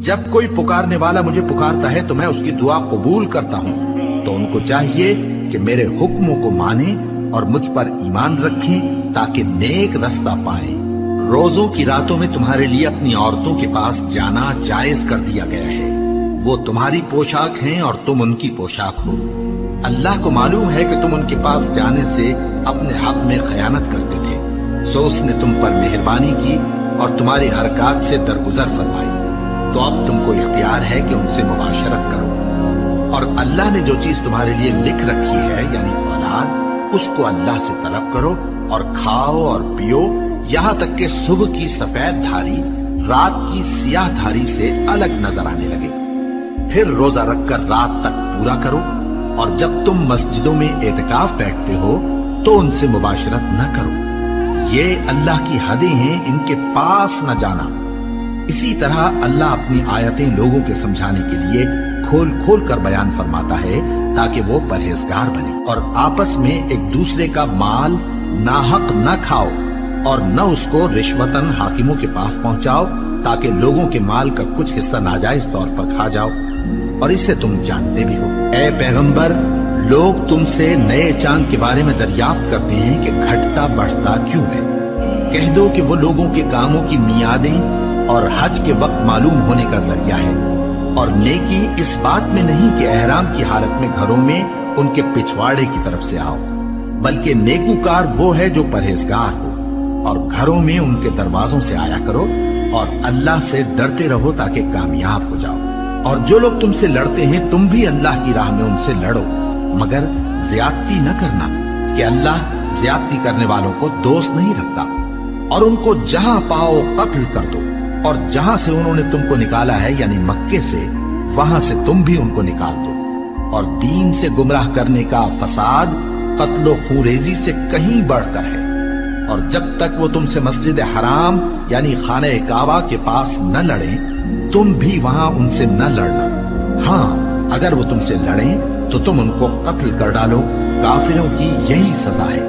جب کوئی پکارنے والا مجھے پکارتا ہے تو میں اس کی دعا قبول کرتا ہوں۔ تو ان کو چاہیے کہ میرے حکموں کو مانیں اور مجھ پر ایمان رکھیں تاکہ نیک رستہ پائیں۔ روزوں کی راتوں میں تمہارے لیے اپنی عورتوں کے پاس جانا جائز کر دیا گیا ہے۔ وہ تمہاری پوشاک ہیں اور تم ان کی پوشاک ہو۔ اللہ کو معلوم ہے کہ تم ان کے پاس جانے سے اپنے حق میں خیانت کرتے تھے، سو اس نے تم پر مہربانی کی اور تمہاری حرکات سے درگزر فرمائی۔ تو اب تم کو اختیار ہے کہ ان سے مباشرت کرو، اور اللہ نے جو چیز تمہارے لیے لکھ رکھی ہے یعنی اولاد، اس کو اللہ سے طلب کرو اور کھاؤ اور پیو، یہاں تک کہ صبح کی سفید دھاری رات کی سیاہ دھاری سے الگ نظر آنے لگے۔ پھر روزہ رکھ کر رات تک پورا کرو، اور جب تم مسجدوں میں اعتکاف بیٹھتے ہو تو ان سے مباشرت نہ کرو، یہ اللہ کی حدیں ہیں، ان کے پاس نہ جانا۔ اسی طرح اللہ اپنی آیتیں لوگوں کے سمجھانے کے لیے کھول کھول کر بیان فرماتا ہے تاکہ وہ پرہیزگار بنے، اور آپس میں ایک دوسرے کا مال ناحق نہ کھاؤ اور نہ اس کو رشوتاً حاکموں کے پاس پہنچاؤ تاکہ لوگوں کے مال کا کچھ حصہ ناجائز طور پر کھا جاؤ، اور اسے تم جانتے بھی ہو۔ اے پیغمبر، لوگ تم سے نئے چاند کے بارے میں دریافت کرتے ہیں کہ گھٹتا بڑھتا کیوں ہے۔ کہہ دو کہ وہ لوگوں کے کاموں کی میعادیں اور حج کے وقت معلوم ہونے کا ذریعہ ہے، اور نیکی اس بات میں نہیں کہ احرام کی حالت میں گھروں میں ان کے پچھواڑے کی طرف سے آؤ، بلکہ نیکوکار وہ ہے جو پرہیزگار ہو، اور گھروں میں ان کے دروازوں سے آیا کرو، اور اللہ سے ڈرتے رہو تاکہ کامیاب ہو جاؤ۔ اور جو لوگ تم سے لڑتے ہیں تم بھی اللہ کی راہ میں ان سے لڑو، مگر زیادتی نہ کرنا، کہ اللہ زیادتی کرنے والوں کو دوست نہیں رکھتا۔ اور ان کو جہاں پاؤ قتل کر دو، اور جہاں سے انہوں نے تم کو نکالا ہے یعنی مکے سے، وہاں سے تم بھی ان کو نکال دو۔ اور دین سے گمراہ کرنے کا فساد قتل و خونریزی سے کہیں بڑھ کر ہے، اور جب تک وہ تم سے مسجد حرام یعنی خانہ کعبہ کے پاس نہ لڑیں تم بھی وہاں ان سے نہ لڑنا۔ ہاں، اگر وہ تم سے لڑیں تو تم ان کو قتل کر ڈالو، کافروں کی یہی سزا ہے۔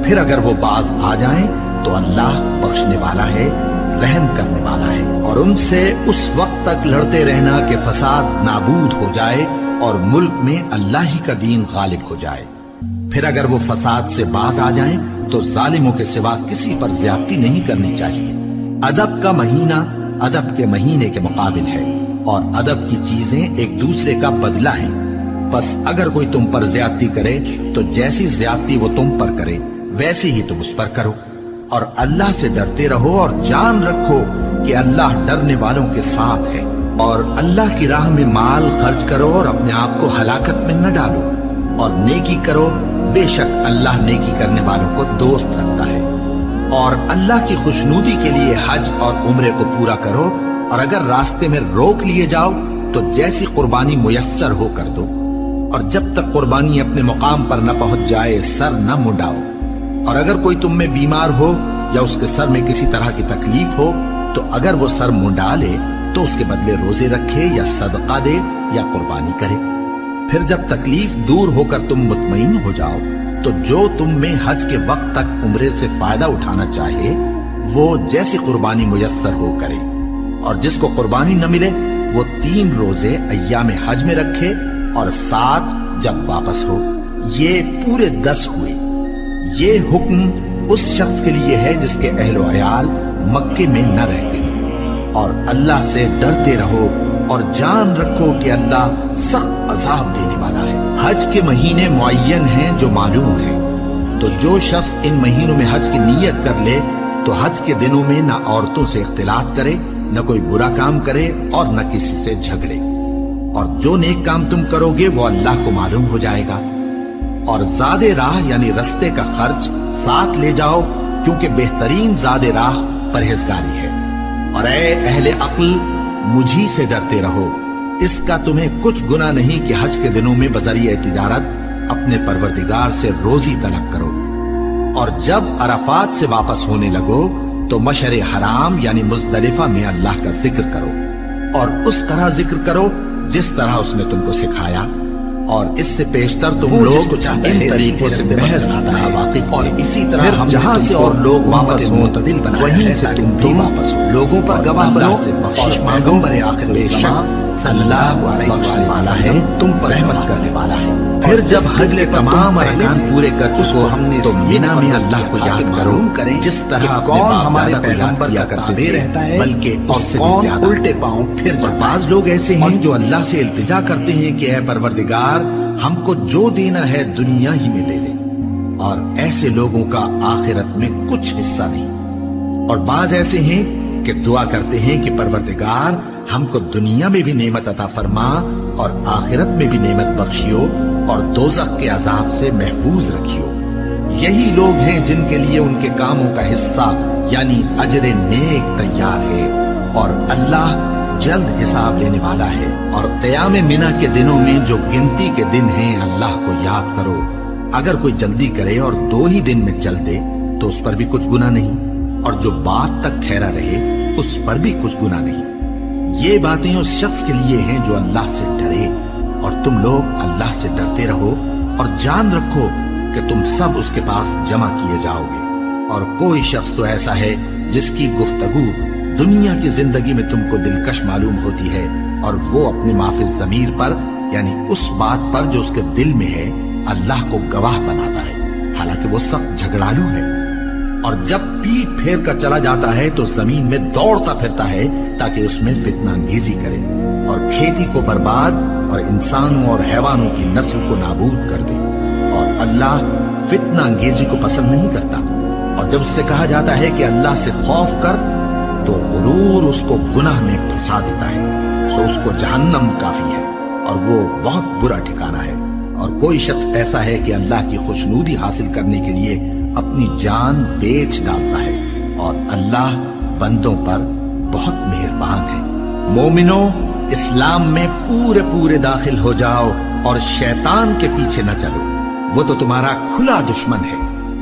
پھر اگر وہ باز آ جائیں تو اللہ بخشنے والا ہے، رحم کرنے والا ہے۔ اور ان سے اس وقت تک لڑتے رہنا کہ فساد نابود ہو جائے اور ملک میں اللہ ہی کا دین غالب ہو جائے۔ پھر اگر وہ فساد سے باز آ جائیں تو ظالموں کے سوا کسی پر زیادتی نہیں کرنی چاہیے۔ ادب کا مہینہ ادب کے مہینے کے مقابل ہے، اور ادب کی چیزیں ایک دوسرے کا بدلہ ہیں۔ بس اگر کوئی تم پر زیادتی کرے تو جیسی زیادتی وہ تم پر کرے ویسے ہی تم اس پر کرو، اور اللہ سے ڈرتے رہو اور جان رکھو کہ اللہ ڈرنے والوں کے ساتھ ہے۔ اور اللہ کی راہ میں مال خرچ کرو اور اپنے آپ کو ہلاکت میں نہ ڈالو، اور نیکی کرو، بے شک اللہ نیکی کرنے والوں کو دوست رکھتا ہے۔ اور اللہ کی خوشنودی کے لیے حج اور عمرے کو پورا کرو، اور اگر راستے میں روک لیے جاؤ تو جیسی قربانی میسر ہو کر دو، اور جب تک قربانی اپنے مقام پر نہ پہنچ جائے سر نہ منڈاؤ۔ اور اگر کوئی تم میں بیمار ہو یا اس کے سر میں کسی طرح کی تکلیف ہو تو اگر وہ سر منڈا لے تو اس کے بدلے روزے رکھے یا صدقہ دے یا قربانی کرے۔ پھر جب تکلیف دور ہو کر تم مطمئن ہو جاؤ تو جو تم میں حج کے وقت تک عمرے سے فائدہ اٹھانا چاہے وہ جیسی قربانی میسر ہو کرے، اور جس کو قربانی نہ ملے وہ 3 روزے ایام حج میں رکھے اور 7 جب واپس ہو، یہ پورے 10 ہوئے۔ یہ حکم اس شخص کے لیے ہے جس کے اہل و عیال مکے میں نہ رہتے، اور اللہ سے ڈرتے رہو اور جان رکھو کہ اللہ سخت عذاب دینے والا ہے۔ حج کے مہینے معین ہیں جو معلوم ہیں، تو جو شخص ان مہینوں میں حج کی نیت کر لے تو حج کے دنوں میں نہ عورتوں سے اختلاط کرے، نہ کوئی برا کام کرے اور نہ کسی سے جھگڑے، اور جو نیک کام تم کرو گے وہ اللہ کو معلوم ہو جائے گا۔ اور زاد راہ یعنی رستے کا خرچ ساتھ لے جاؤ، کیونکہ بہترین زاد راہ پرہیزگاری ہے۔ اور اے اہل عقل، مجھی سے ڈرتے رہو، اس کا تمہیں کچھ گناہ نہیں کہ حج کے دنوں میں بذریعہ تجارت اپنے پروردگار سے روزی طلب کرو۔ اور جب عرفات سے واپس ہونے لگو تو مشعر حرام یعنی مزدلفہ میں اللہ کا ذکر کرو، اور اس طرح ذکر کرو جس طرح اس نے تم کو سکھایا، اور اس سے پیشتر تم وہ لوگ جس کو چاہتا ان ہے طریقوں سے سیدھے محض بناتا ہے ناواقف اور ہیں۔ اسی طرح پھر ہم نے جہاں تم سے کو اور لوگ واپس واپس ہوں معتدل بنایا وہیں ہے سے تاکہ تم بھی واپس ہو لوگوں پر اور گواہ اللہ بنو سے بخشش اور مانگو پیغمبر آخر بے شک اللہ بخشنے والا ہے، تم پر رحمت کرنے والا ہے۔ پھر جب حج کے تمام ارکان پورے کر چکو تو مینا میں اللہ کو یاد کرو جس طرح اپنے باپ دادا کو یاد کیا کرتے تھے، رہتا ہے بلکہ اور اس سے بھی کون زیادہ۔ الٹے پاؤں پھر اور جاتا بعض ہے۔ لوگ ایسے ہیں جو اللہ سے التجا کرتے ہیں کہ اے پروردگار ہم کو جو دینا ہے دنیا ہی میں دے دے، اور ایسے لوگوں کا آخرت میں کچھ حصہ نہیں۔ اور بعض ایسے ہیں کہ دعا کرتے ہیں کہ پروردگار ہم کو دنیا میں بھی نعمت عطا فرما اور آخرت میں بھی نعمت بخشیو اور دوزخ کے عذاب سے محفوظ رکھیو۔ یہی لوگ ہیں جن کے لیے ان کے کاموں کا حصہ یعنی اجر نیک تیار ہے، اور اللہ جلد حساب لینے والا ہے۔ اور قیام منا کے دنوں میں جو گنتی کے دن ہیں اللہ کو یاد کرو۔ اگر کوئی جلدی کرے اور 2 ہی دن میں چل دے تو اس پر بھی کچھ گناہ نہیں، اور جو بات تک ٹھہرا رہے اس پر بھی کچھ گناہ نہیں۔ یہ باتیں اس شخص کے لیے ہیں جو اللہ سے ڈرے، اور تم لوگ اللہ سے ڈرتے رہو اور جان رکھو کہ تم سب اس کے پاس جمع کیے جاؤ گے۔ اور کوئی شخص تو ایسا ہے جس کی گفتگو دنیا کی زندگی میں تم کو دلکش معلوم ہوتی ہے، اور وہ اپنے معافی ضمیر پر یعنی اس بات پر جو اس کے دل میں ہے اللہ کو گواہ بناتا ہے، حالانکہ وہ سخت جھگڑالو ہے۔ اور جب پیٹ پھیر کر چلا جاتا ہے تو زمین میں دوڑتا پھرتا ہے تاکہ اس میں فتنہ انگیزی کرے اور کھیتی کو برباد اور انسانوں اور حیوانوں کی نسل کو نابود کر دے، اور اللہ فتنہ انگیزی کو پسند نہیں کرتا۔ اور جب اس سے کہا جاتا ہے کہ اللہ سے خوف کر تو غرور اس کو گناہ میں پھنسا دیتا ہے، سو اس کو جہنم کافی ہے اور وہ بہت برا ٹھکانہ ہے۔ اور کوئی شخص ایسا ہے کہ اللہ کی خوشنودی حاصل کرنے کے لیے اپنی جان بیچ ڈالتا ہے، اور اللہ بندوں پر بہت مہربان ہے۔ مومنو، اسلام میں پورے داخل ہو جاؤ اور شیطان کے پیچھے نہ چلو، وہ تو تمہارا کھلا دشمن ہے۔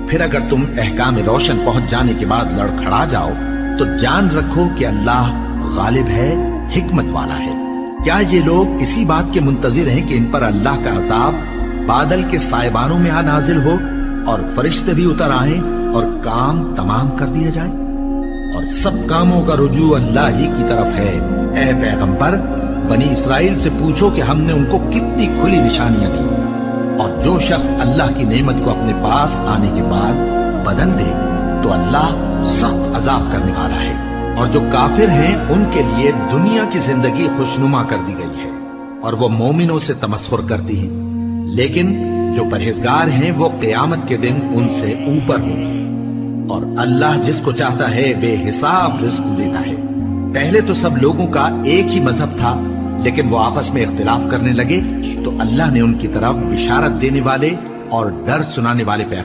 پھر اگر تم احکام روشن پہنچ جانے کے بعد لڑکھڑا جاؤ تو جان رکھو کہ اللہ غالب ہے، حکمت والا ہے۔ کیا یہ لوگ اسی بات کے منتظر ہیں کہ ان پر اللہ کا عذاب بادل کے سائبانوں میں آ نازل ہو اور فرشتے بھی اتر آئیں اور کام تمام کر دیا جائے؟ اور سب کاموں کا رجوع اللہ ہی کی طرف ہے۔ اے پیغمبر، بنی اسرائیل سے پوچھو کہ ہم نے ان کو کتنی کھلی نشانیاں دی، اور جو شخص اللہ کی نعمت کو اپنے پاس آنے کے بعد بدل دے تو اللہ سخت عذاب کرنے والا ہے۔ اور جو کافر ہیں ان کے لیے دنیا کی زندگی خوشنما کر دی گئی ہے، اور وہ مومنوں سے تمسخر کرتی ہیں، لیکن جو پرہیزگار ہیں وہ قیامت کے دن ان سے اوپر ہوں گے۔ اور اللہ جس کو چاہتا ہے بے حساب رزق دیتا ہے۔ پہلے تو سب لوگوں کا ایک ہی مذہب تھا، لیکن وہ آپس میں اختلاف کرنے لگے تو اللہ نے ان کی طرف بشارت دینے والے اور ڈر سنانے والے